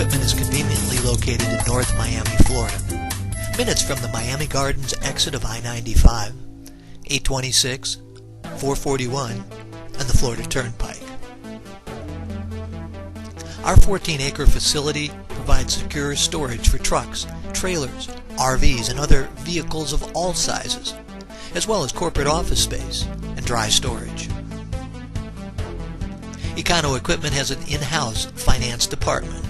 Equipment is conveniently located in North Miami, Florida. Minutes from the Miami Gardens exit of I-95, 826, 441, and the Florida Turnpike. Our 14-acre facility provides secure storage for trucks, trailers, RVs, and other vehicles of all sizes, as well as corporate office space and dry storage. Econo Equipment has an in-house finance department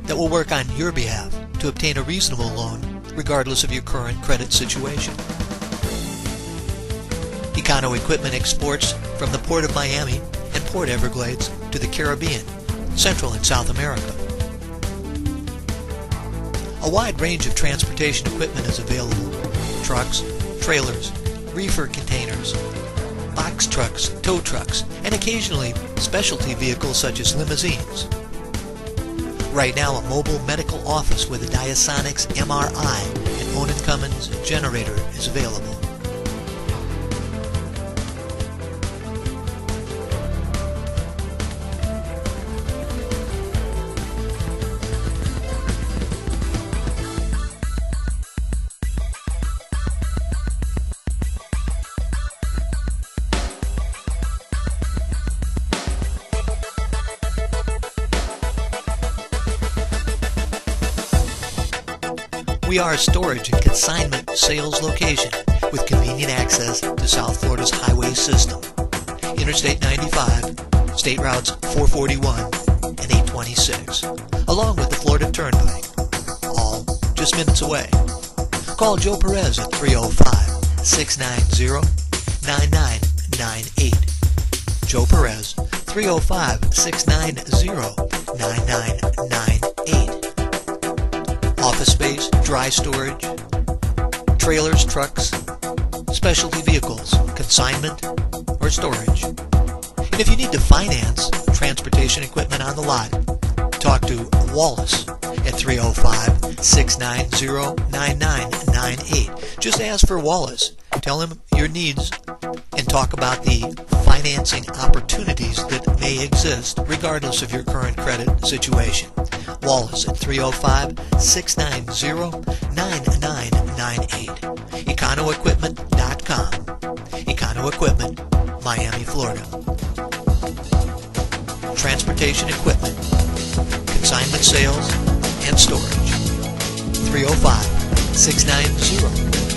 that will work on your behalf to obtain a reasonable loan regardless of your current credit situation. Econo Equipment exports from the Port of Miami and Port Everglades to the Caribbean, Central and South America. A wide range of transportation equipment is available: trucks, trailers, reefer containers, box trucks, tow trucks, and occasionally specialty vehicles such as limousines. Right now, a mobile medical office with a Diasonics MRI and Onan Cummins generator is available. We are a storage and consignment sales location with convenient access to South Florida's highway system, Interstate 95, State Routes 441 and 826, along with the Florida Turnpike, all just minutes away. Call Joe Perez at 305-690-9998. Joe Perez, 305-690-9998. Office space, dry storage, trailers, trucks, specialty vehicles, consignment, or storage. And if you need to finance transportation equipment on the lot, talk to Wallace at 305-690-9998. Just ask for Wallace. Tell him your needs and talk about the financing opportunities that may exist regardless of your current credit situation. Wallace at 305-690-9998. EconoEquipment.com. Econo Equipment, Miami, Florida. Transportation equipment, consignment sales, and storage. 305-690-9998.